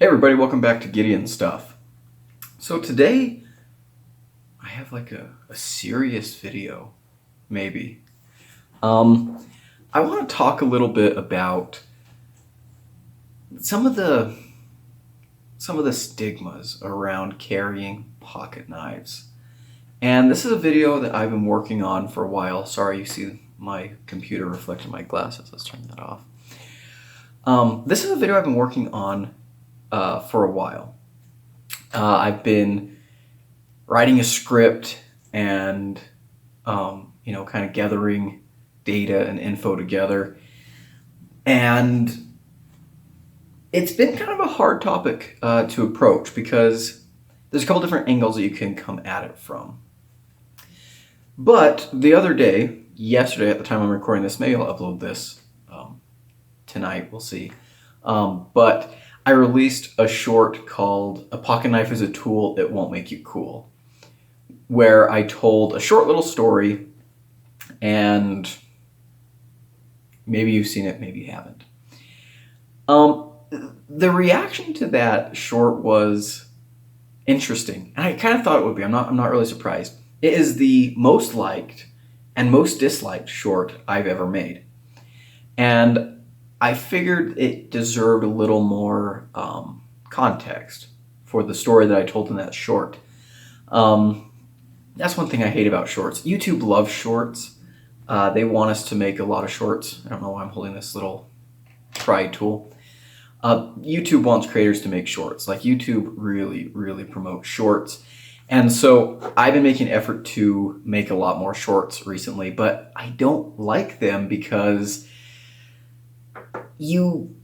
Hey everybody, welcome back to Gideon Stuff. So today I have like a serious video, maybe. I want to talk a little bit about some of the stigmas around carrying pocket knives. And this is a video that I've been working on for a while. Sorry, you see my computer reflecting my glasses. Let's turn that off. This is a video I've been working on for a while. I've been writing a script and, kind of gathering data and info together. And it's been kind of a hard topic to approach because there's a couple different angles that you can come at it from. But the other day, yesterday at the time I'm recording this, maybe I'll upload this tonight, we'll see. But I released a short called "A Pocket Knife is a Tool, It Won't Make You Cool," where I told a short little story, and maybe you've seen it, maybe you haven't. The reaction to that short was interesting, and I kind of thought it would be. I'm not really surprised. It is the most liked and most disliked short I've ever made, and I figured it deserved a little more context for the story that I told in that short. That's one thing I hate about shorts. YouTube loves shorts. They want us to make a lot of shorts. I don't know why I'm holding this little pry tool. YouTube wants creators to make shorts. Like, YouTube really, really promotes shorts. And so I've been making an effort to make a lot more shorts recently, but I don't like them because you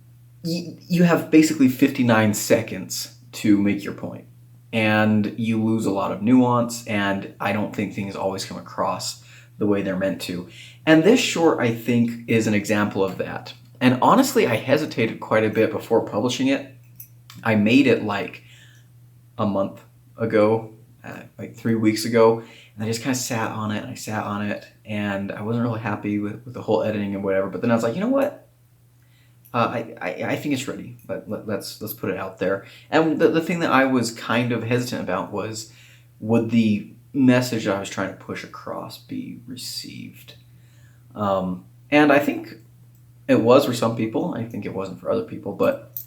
have basically 59 seconds to make your point, and you lose a lot of nuance, and I don't think things always come across the way they're meant to. And this short, I think, is an example of that. And honestly, I hesitated quite a bit before publishing it. I made it like a month ago, like 3 weeks ago, and I just kind of sat on it, and I sat on it, and I wasn't really happy with the whole editing and whatever. But then I was like, you know what? I think it's ready, but let's put it out there. And the thing that I was kind of hesitant about was, would the message I was trying to push across be received? And I think it was for some people. I think it wasn't for other people, but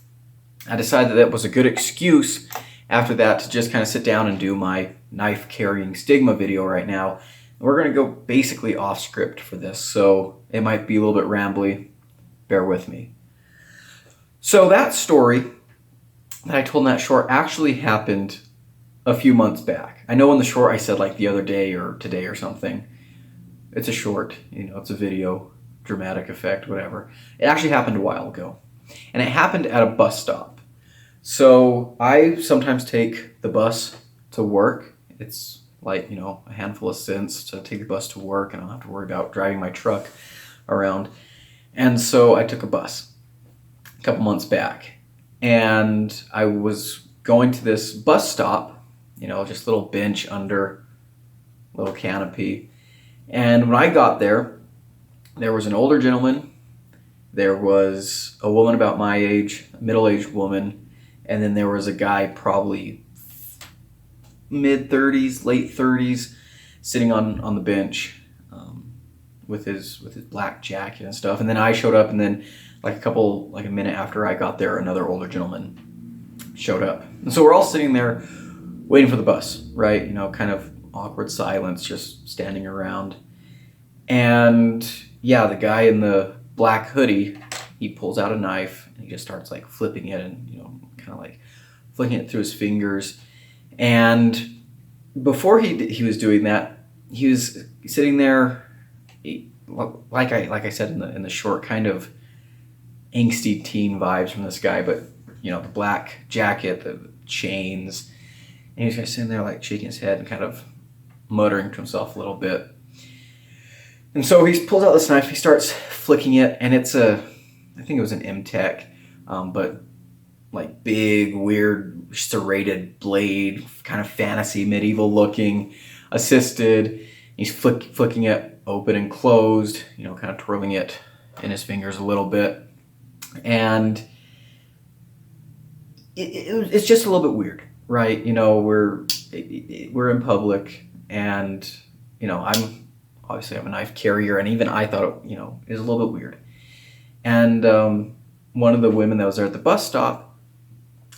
I decided that was a good excuse after that to just kind of sit down and do my knife carrying stigma video right now. And we're going to go basically off script for this, so it might be a little bit rambly. Bear with me. So that story that I told in that short actually happened a few months back. I know in the short I said like the other day or today or something. It's a short, it's a video, dramatic effect, whatever. It actually happened a while ago. And it happened at a bus stop. So I sometimes take the bus to work. It's like, a handful of cents to take the bus to work, and I don't have to worry about driving my truck around. And so I took a bus a couple months back, and I was going to this bus stop, just a little bench under a little canopy. And when I got there, there was an older gentleman, there was a woman about my age, a middle-aged woman, and then there was a guy probably mid-30s, late 30s, sitting on the bench with his black jacket and stuff. And then I showed up, and then like a minute after I got there, another older gentleman showed up. And so we're all sitting there waiting for the bus, right? Kind of awkward silence, just standing around. And yeah, the guy in the black hoodie, he pulls out a knife and he just starts like flipping it and, kind of like flicking it through his fingers. And before he was doing that, he was sitting there, like I said in the short, kind of angsty teen vibes from this guy, but the black jacket, the chains, and he's kind of sitting there like shaking his head and kind of muttering to himself a little bit. And so he pulls out this knife, he starts flicking it, and it's I think it was an M-Tech, but like big, weird, serrated blade, kind of fantasy, medieval looking, assisted. He's flicking it open and closed, kind of twirling it in his fingers a little bit. And it's just a little bit weird, right? You know, we're in public, and you know, I'm a knife carrier, and even I thought it, you know, is a little bit weird. And one of the women that was there at the bus stop,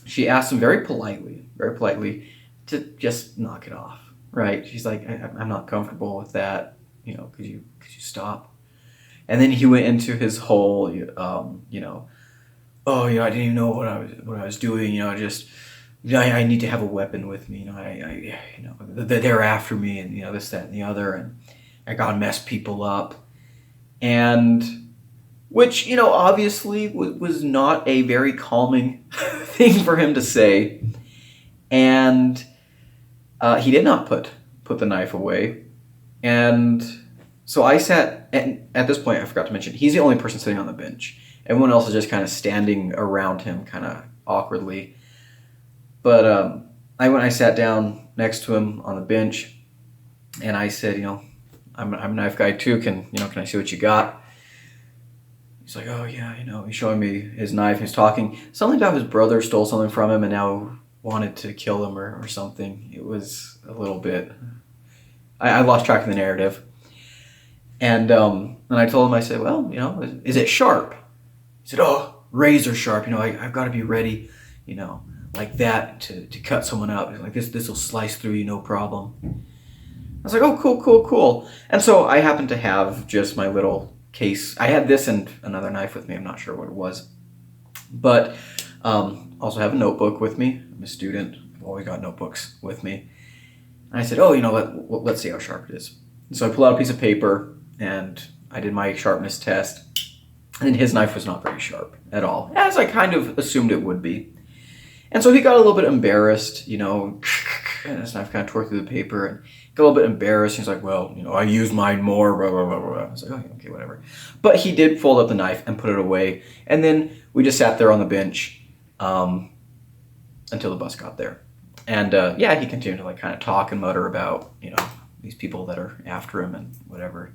she asked him very politely, to just knock it off, right? She's like, I'm not comfortable with that. You know, could you stop? And then he went into his whole, you know, oh, you know, I didn't even know what I was doing. You know, I need to have a weapon with me. You know, you know, they're after me, and you know, this, that, and the other, and I gotta mess people up, and which, you know, obviously was not a very calming thing for him to say, and he did not put the knife away, and so I sat, and at this point I forgot to mention, he's the only person sitting on the bench. Everyone else is just kind of standing around him, kind of awkwardly. But I sat down next to him on the bench, and I said, you know, I'm a knife guy too. Can I see what you got? He's like, oh yeah, you know, he's showing me his knife. He's talking something about his brother stole something from him and now wanted to kill him or something. It was a little bit. I lost track of the narrative, and I told him, I said, well, you know, is it sharp? He said, oh, razor sharp. You know, I've got to be ready, you know, like that to cut someone up. Like this will slice through you, no problem. I was like, oh, cool. And so I happened to have just my little case. I had this and another knife with me. I'm not sure what it was. But also have a notebook with me. I'm a student. I've always got notebooks with me. And I said, oh, you know, let's see how sharp it is. And so I pulled out a piece of paper, and I did my sharpness test. And his knife was not very sharp at all, as I kind of assumed it would be. And so he got a little bit embarrassed, you know, and his knife kind of tore through the paper, and got a little bit embarrassed. He's like, well, you know, I use mine more, blah, blah, blah, blah. I was like, okay, whatever. But he did fold up the knife and put it away. And then we just sat there on the bench until the bus got there. And yeah, he continued to like kind of talk and mutter about, you know, these people that are after him and whatever.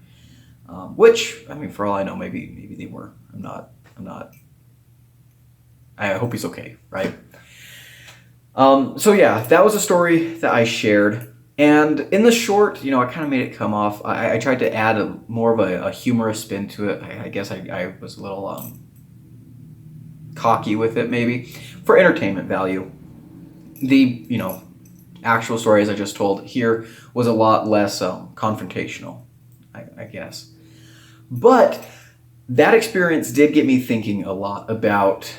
Which, I mean, for all I know, maybe they were. I'm not. I hope he's okay, right? So yeah, that was a story that I shared. And in the short, you know, I kind of made it come off. I tried to add more of a humorous spin to it. I guess I was a little cocky with it, maybe, for entertainment value. The, you know, actual story, as I just told here, was a lot less confrontational, I guess. But that experience did get me thinking a lot about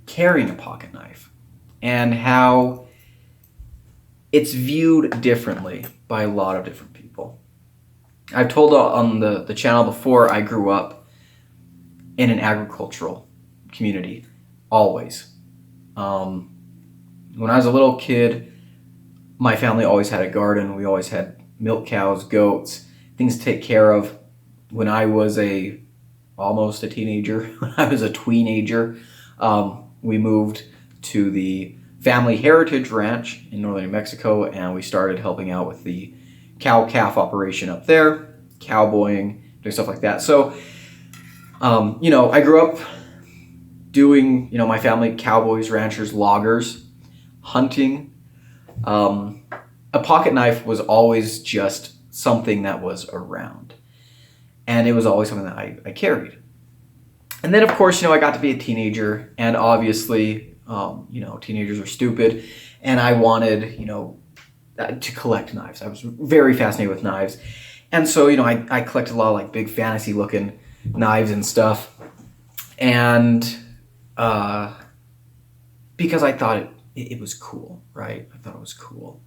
carrying a pocket knife and how it's viewed differently by a lot of different people. I've told on the channel before, I grew up in an agricultural community, always. When I was a little kid, my family always had a garden. We always had milk cows, goats, things to take care of. When I was almost a teenager, when I was a tweenager, we moved to the family heritage ranch in northern New Mexico, and we started helping out with the cow-calf operation up there, cowboying, doing stuff like that. So, you know, I grew up doing, you know, my family, cowboys, ranchers, loggers, hunting. A pocket knife was always just something that was around. And it was always something that I carried. And then, of course, you know, I got to be a teenager, and obviously, you know, teenagers are stupid, and I wanted, you know, to collect knives. I was very fascinated with knives. And so, you know, I collected a lot of like big fantasy looking knives and stuff. And because I thought it was cool, right? I thought it was cool.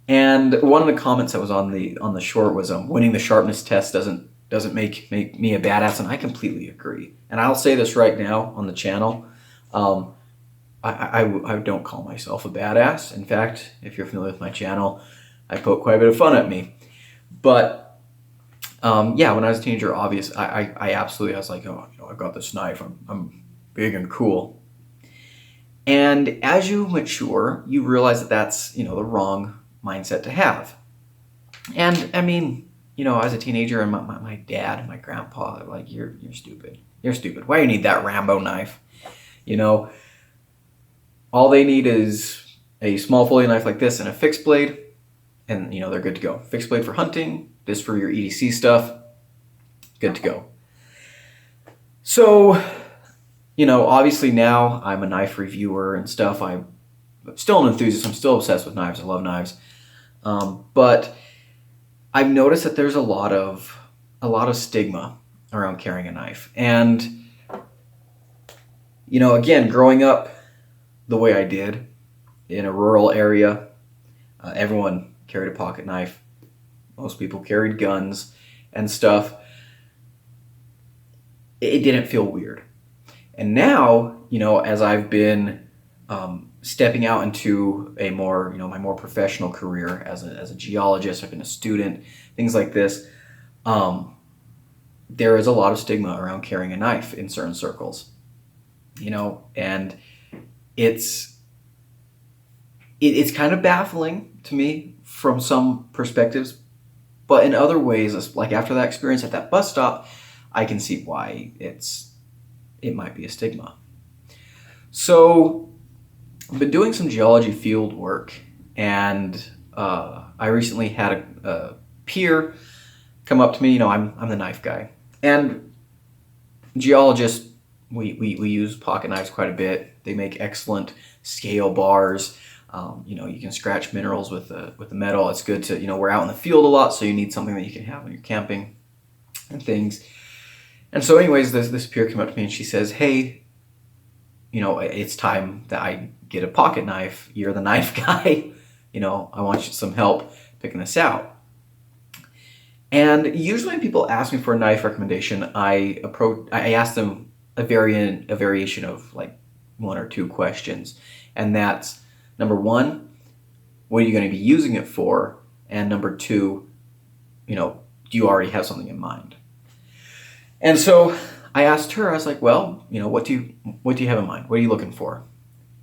And one of the comments that was on the short was, winning the sharpness test doesn't make me a badass, and I completely agree. And I'll say this right now on the channel, I don't call myself a badass. In fact, if you're familiar with my channel, I poke quite a bit of fun at me. But yeah, when I was a teenager, I was like, oh, you know, I've got this knife. I'm big and cool. And as you mature, you realize that that's, you know, the wrong mindset to have. And I mean, you know, as a teenager, and my dad, my grandpa, they're like, you're stupid. You're stupid. Why do you need that Rambo knife? You know, All they need is a small folding knife like this and a fixed blade, and they're good to go. Fixed blade for hunting, this for your EDC stuff, good to go. So, obviously now I'm a knife reviewer and stuff. I'm still an enthusiast. I'm still obsessed with knives. I love knives. But I've noticed that there's a lot of stigma around carrying a knife. And, again, growing up the way I did in a rural area, everyone carried a pocket knife. Most people carried guns and stuff. It didn't feel weird. And now, as I've been stepping out into a more, my more professional career as a geologist, I've been a student, things like this, there is a lot of stigma around carrying a knife in certain circles, and it's kind of baffling to me from some perspectives, but in other ways, like after that experience at that bus stop, I can see why it might be a stigma. So I've been doing some geology field work, and I recently had a peer come up to me. I'm the knife guy, and geologists, we use pocket knives quite a bit. They make excellent scale bars. You can scratch minerals with the metal. It's good to, we're out in the field a lot, so you need something that you can have when you're camping and things. And so anyways, this peer came up to me and she says, hey, it's time that I get a pocket knife. You're the knife guy. I want you some help picking this out. And usually when people ask me for a knife recommendation, I ask them a variation of like one or two questions. And that's, number one, what are you going to be using it for? And number two, do you already have something in mind? And so I asked her, I was like, well, what do you have in mind? What are you looking for?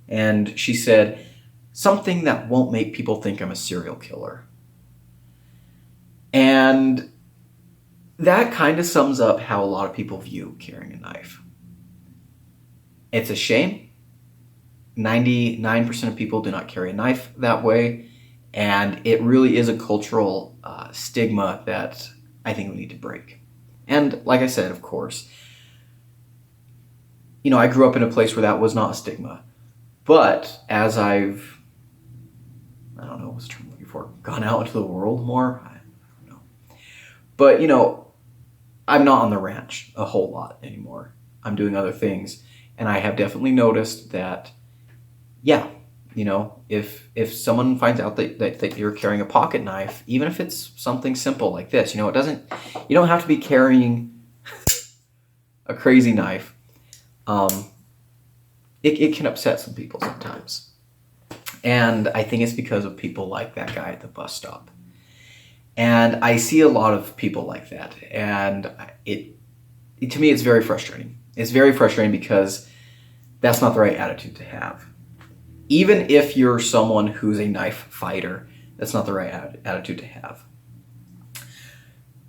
And she said, something that won't make people think I'm a serial killer. And that kind of sums up how a lot of people view carrying a knife. It's a shame. 99% of people do not carry a knife that way. And it really is a cultural stigma that I think we need to break. And like I said, of course, I grew up in a place where that was not a stigma. But as I don't know what's the term I'm looking for, gone out into the world more, I don't know. But, I'm not on the ranch a whole lot anymore. I'm doing other things. And I have definitely noticed that, yeah, if someone finds out that you're carrying a pocket knife, even if it's something simple like this, you don't have to be carrying a crazy knife. It can upset some people sometimes. And I think it's because of people like that guy at the bus stop. And I see a lot of people like that. And to me, it's very frustrating. It's very frustrating because that's not the right attitude to have. Even if you're someone who's a knife fighter, that's not the right attitude to have.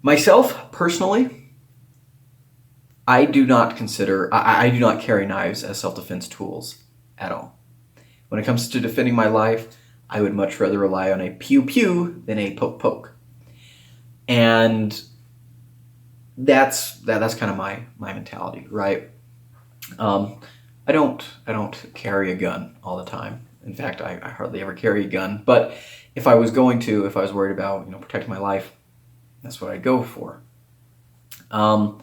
Myself, personally, I do not carry knives as self-defense tools at all. When it comes to defending my life, I would much rather rely on a pew-pew than a poke-poke. And that's kind of my mentality, right? I don't carry a gun all the time. In fact, I hardly ever carry a gun. But if I was worried about protecting my life, that's what I'd go for. Now,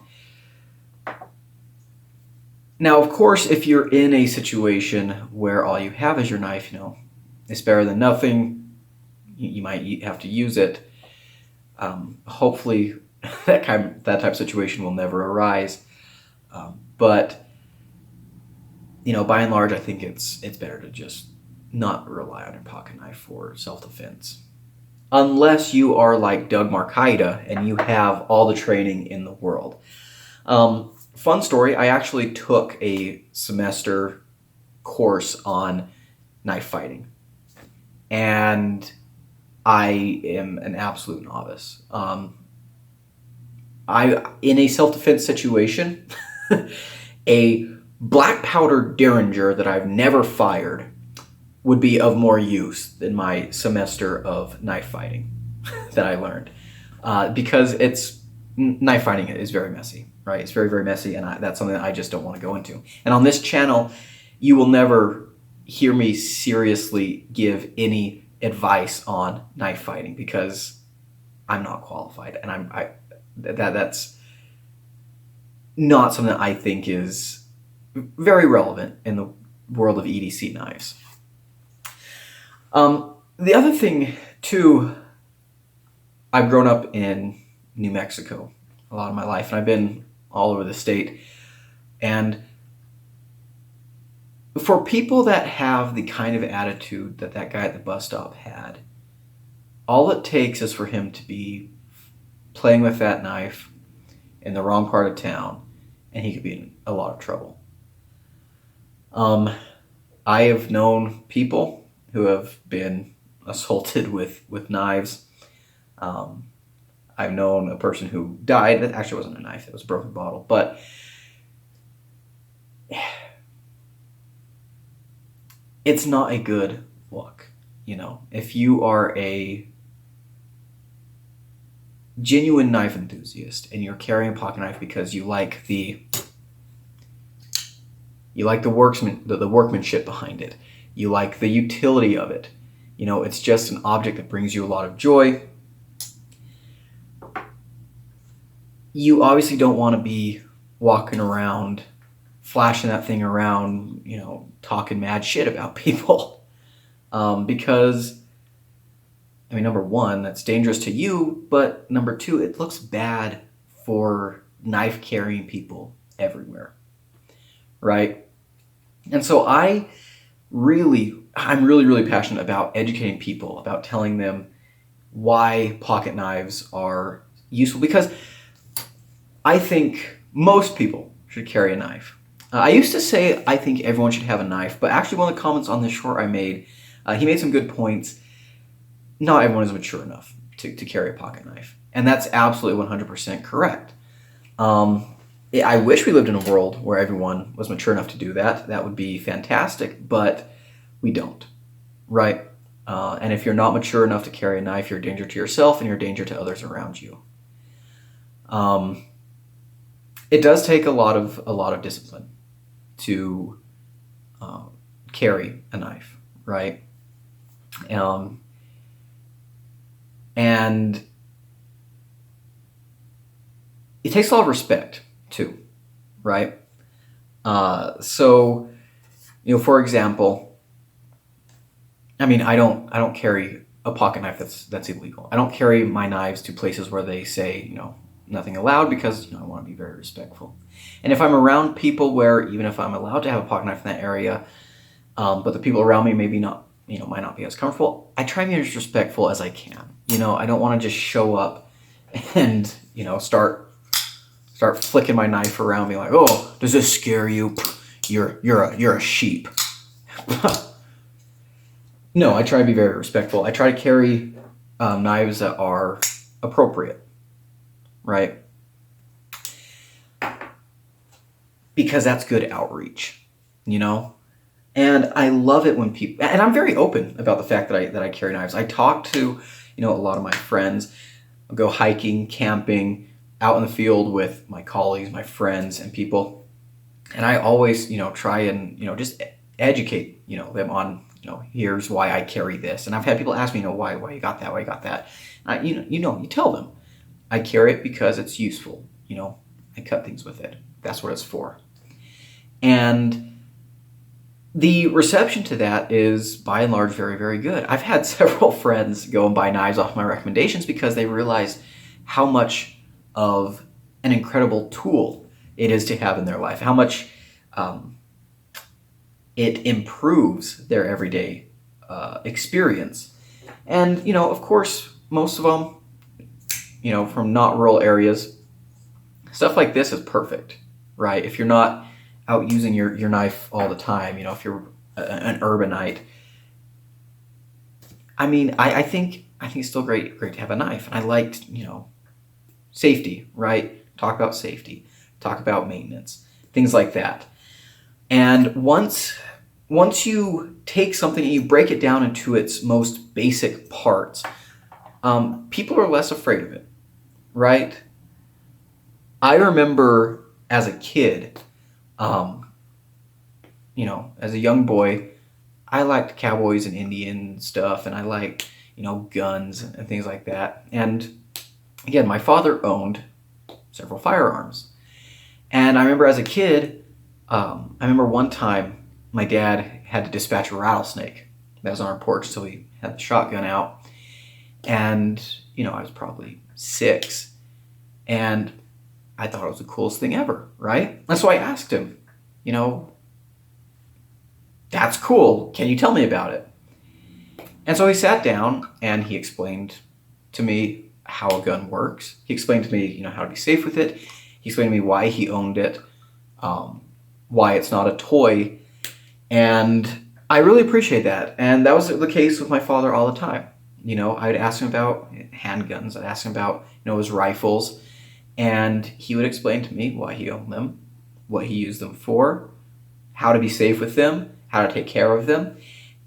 of course, if you're in a situation where all you have is your knife, it's better than nothing. You might have to use it. Hopefully, that type of situation will never arise. But by and large, I think it's better to just not rely on your pocket knife for self-defense. Unless you are like Doug Marcaida and you have all the training in the world. Fun story, I actually took a semester course on knife fighting. And I am an absolute novice. In a self-defense situation, a black powder Derringer that I've never fired would be of more use than my semester of knife fighting that I learned. Because knife fighting is very messy, right? It's very, very messy, and that's something that I just don't want to go into. And on this channel, you will never hear me seriously give any advice on knife fighting because I'm not qualified, and that's not something that I think is very relevant in the world of EDC knives. The other thing too, I've grown up in New Mexico a lot of my life, and I've been all over the state. And for people that have the kind of attitude that that guy at the bus stop had, all it takes is for him to be playing with that knife in the wrong part of town, and he could be in a lot of trouble. I have known people who have been assaulted with knives. I've known a person who died. It actually wasn't a knife, it was a broken bottle. But it's not a good look, you know. If you are a genuine knife enthusiast and you're carrying a pocket knife because you like the workmanship behind it, you like the utility of it, you know, it's just an object that brings you a lot of joy, you obviously don't want to be walking around flashing that thing around, you know, talking mad shit about people. Because, I mean, number one, that's dangerous to you, but number two, it looks bad for knife carrying people everywhere, right? And so I'm really, really passionate about educating people, about telling them why pocket knives are useful, because I think most people should carry a knife. I used to say I think everyone should have a knife, but actually one of the comments on this short I made, he made some good points. Not everyone is mature enough to carry a pocket knife. And that's absolutely 100% correct. I wish we lived in a world where everyone was mature enough to do that. That would be fantastic, but we don't, right? And if you're not mature enough to carry a knife, you're a danger to yourself and you're a danger to others around you. It does take a lot of discipline to carry a knife, right? And it takes a lot of respect too, right? So, you know, for example, I mean, I don't carry a pocket knife that's illegal. I don't carry my knives to places where they say, you know, nothing allowed, because, you know, I want to be very respectful. And if I'm around people where, even if I'm allowed to have a pocket knife in that area, but the people around me maybe not, you know, might not be as comfortable, I try to be as respectful as I can. You know, I don't want to just show up and, you know, start flicking my knife around, me like, oh, does this scare you? You're a sheep. No, I try to be very respectful. I try to carry knives that are appropriate, right? Because that's good outreach, you know? And I love it when people, and I'm very open about the fact that I carry knives. I talk to, you know, a lot of my friends. I'll go hiking, camping, out in the field with my colleagues, my friends, and people. And I always, you know, try and, you know, just educate, you know, them on, you know, here's why I carry this. And I've had people ask me, you know, why you got that, why you got that. You tell them. I carry it because it's useful, you know. I cut things with it. That's what it's for. And the reception to that is, by and large, very, very good. I've had several friends go and buy knives off my recommendations because they realized how much of an incredible tool it is to have in their life, how much it improves their everyday experience. And, you know, of course, most of them, you know, from not rural areas, stuff like this is perfect, right? If you're not out using your knife all the time, you know, if you're an urbanite, I mean, I think it's still great to have a knife. And I liked, you know, safety, right? Talk about safety, talk about maintenance, things like that. And once once you take something and you break it down into its most basic parts, people are less afraid of it, right? I remember as a kid, as a young boy, I liked cowboys and Indian stuff, and I liked, guns and things like that. And again, my father owned several firearms. And I remember as a kid, I remember one time my dad had to dispatch a rattlesnake that was on our porch, so we had the shotgun out. And, I was probably 6. And I thought it was the coolest thing ever, right? And so I asked him, that's cool. Can you tell me about it? And so he sat down and he explained to me how a gun works. He explained to me, how to be safe with it. He explained to me why he owned it, why it's not a toy. And I really appreciate that. And that was the case with my father all the time. I'd ask him about handguns. I'd ask him about, his rifles. And he would explain to me why he owned them, what he used them for, how to be safe with them, how to take care of them.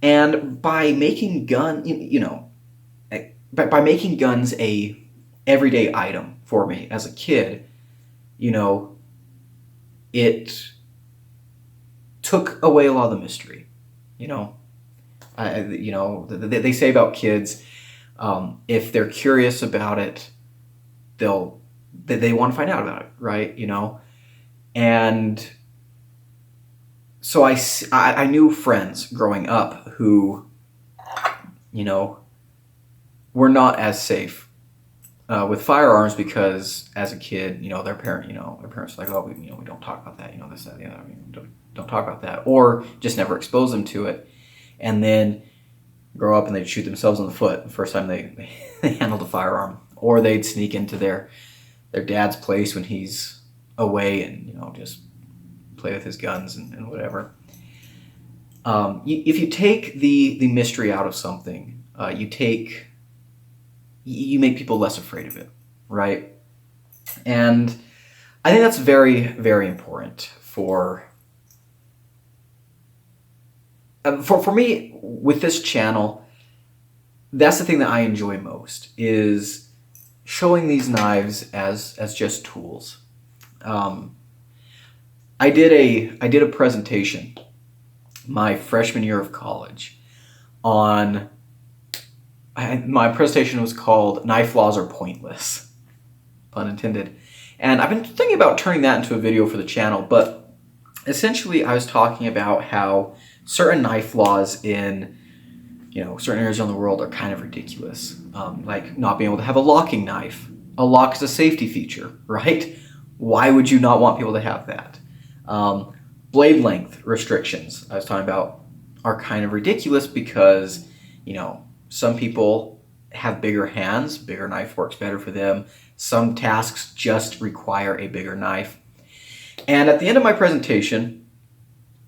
And by making by making guns a everyday item for me as a kid, it took away a lot of the mystery. They say about kids, if they're curious about it, they want to find out about it, right? And so I knew friends growing up who, were not as safe with firearms because as a kid, their parents were like, oh, we don't talk about that, this, that, the other. Don't talk about that, or just never expose them to it, and then grow up and they'd shoot themselves in the foot the first time they handled a firearm, or they'd sneak into their dad's place when he's away and just play with his guns and whatever. If you take the mystery out of something, you make people less afraid of it, right? And I think that's very, very important for me with this channel. That's the thing that I enjoy most, is showing these knives as just tools. I did a presentation my freshman year of college on. My presentation was called "Knife Laws Are Pointless," pun intended, and I've been thinking about turning that into a video for the channel. But essentially, I was talking about how certain knife laws in certain areas around the world are kind of ridiculous, like not being able to have a locking knife. A lock is a safety feature, right? Why would you not want people to have that? Blade length restrictions I was talking about are kind of ridiculous because, some people have bigger hands, bigger knife works better for them. Some tasks just require a bigger knife. And at the end of my presentation,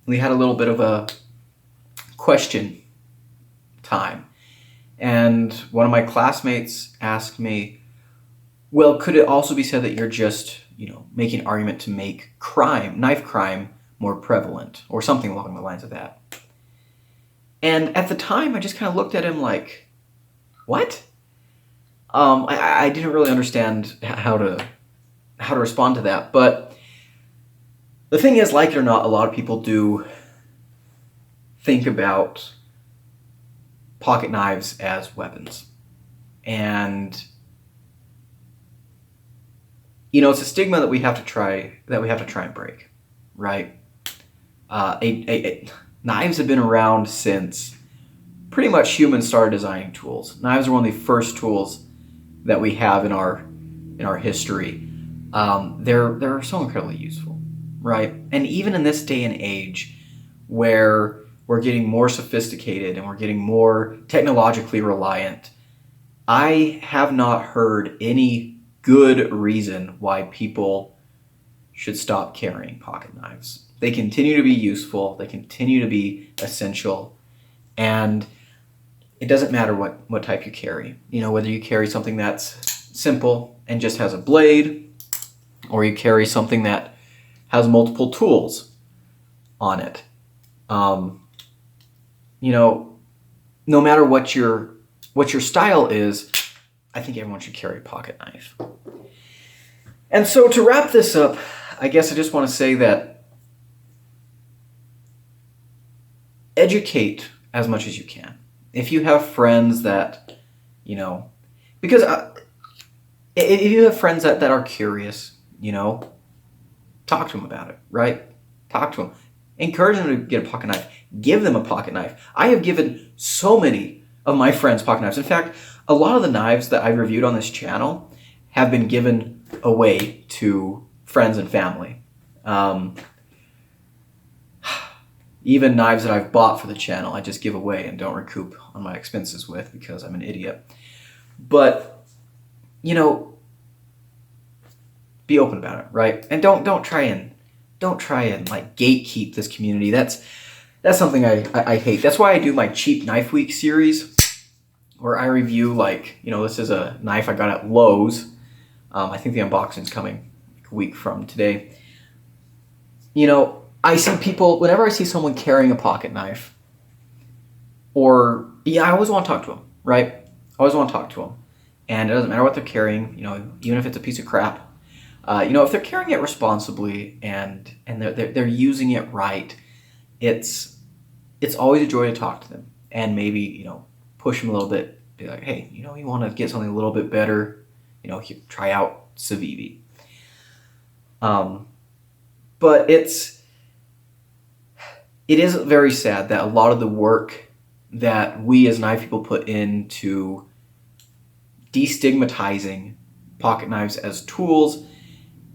we had a little bit of a question time. And one of my classmates asked me, well, could it also be said that you're just, making an argument to make knife crime more prevalent, or something along the lines of that? And at the time, I just kind of looked at him like, what? I didn't really understand how to respond to that. But the thing is, like it or not, a lot of people do think about pocket knives as weapons. And it's a stigma that we have to try and break, right? Knives have been around since pretty much humans started designing tools. Knives are one of the first tools that we have in our history. They're so incredibly useful, right? And even in this day and age, where we're getting more sophisticated and we're getting more technologically reliant, I have not heard any good reason why people should stop carrying pocket knives. They continue to be useful, they continue to be essential, and it doesn't matter what type you carry. Whether you carry something that's simple and just has a blade, or you carry something that has multiple tools on it. you know, no matter what your style is, I think everyone should carry a pocket knife. And so to wrap this up, I guess I just want to say that educate as much as you can. If you have friends that, you know, because if you have friends that are curious, you know, talk to them about it, right? Talk to them. Encourage them to get a pocket knife. Give them a pocket knife. I have given so many of my friends pocket knives. In fact, a lot of the knives that I've reviewed on this channel have been given away to friends and family. Even knives that I've bought for the channel, I just give away and don't recoup on my expenses with because I'm an idiot. But, you know, be open about it, right? And don't try and like gatekeep this community. That's something I hate. That's why I do my Cheap Knife Week series, where I review, like, you know, this is a knife I got at Lowe's. I think the unboxing's coming a week from today. You know, I see people, whenever I see someone carrying a pocket knife, or, yeah, I always want to talk to them, right? I always want to talk to them. And it doesn't matter what they're carrying, you know, even if it's a piece of crap. You know, if they're carrying it responsibly and they're using it right, it's always a joy to talk to them. And maybe, you know, push them a little bit. Be like, hey, you know, you want to get something a little bit better, you know, try out Civivi. But it is very sad that a lot of the work that we as knife people put into destigmatizing pocket knives as tools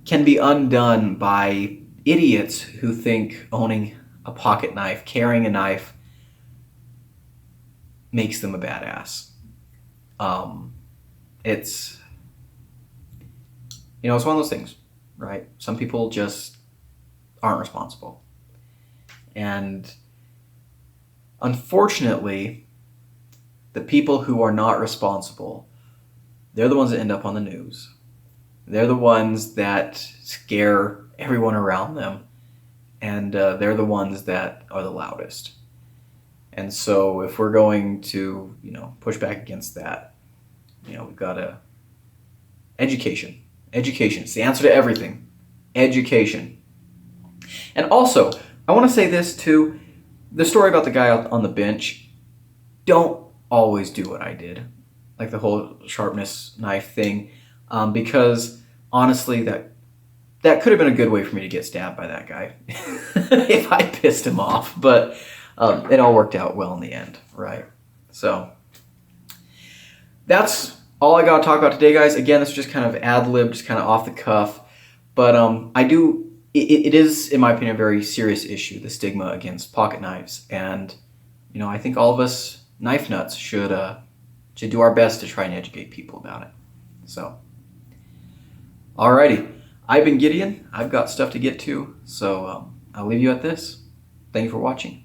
can be undone by idiots who think owning a pocket knife, carrying a knife, makes them a badass. It's, you know, it's one of those things, right? Some people just aren't responsible. And unfortunately, the people who are not responsible, they're the ones that end up on the news. They're the ones that scare everyone around them. And they're the ones that are the loudest. And so if we're going to, you know, push back against that, you know, we've got to... Education. Education. It's the answer to everything. Education. And also, I want to say this too. The story about the guy on the bench, don't always do what I did. Like the whole sharpness knife thing. Because honestly, that could have been a good way for me to get stabbed by that guy. If I pissed him off. But it all worked out well in the end, right? So that's all I got to talk about today, guys. Again, this is just kind of ad-lib, just kind of off the cuff. But it is, in my opinion, a very serious issue, the stigma against pocket knives. And, you know, I think all of us knife nuts should do our best to try and educate people about it. So, alrighty. I've been Gideon. I've got stuff to get to. So I'll leave you at this. Thank you for watching.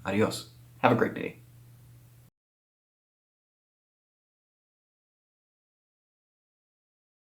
Adios. Have a great day.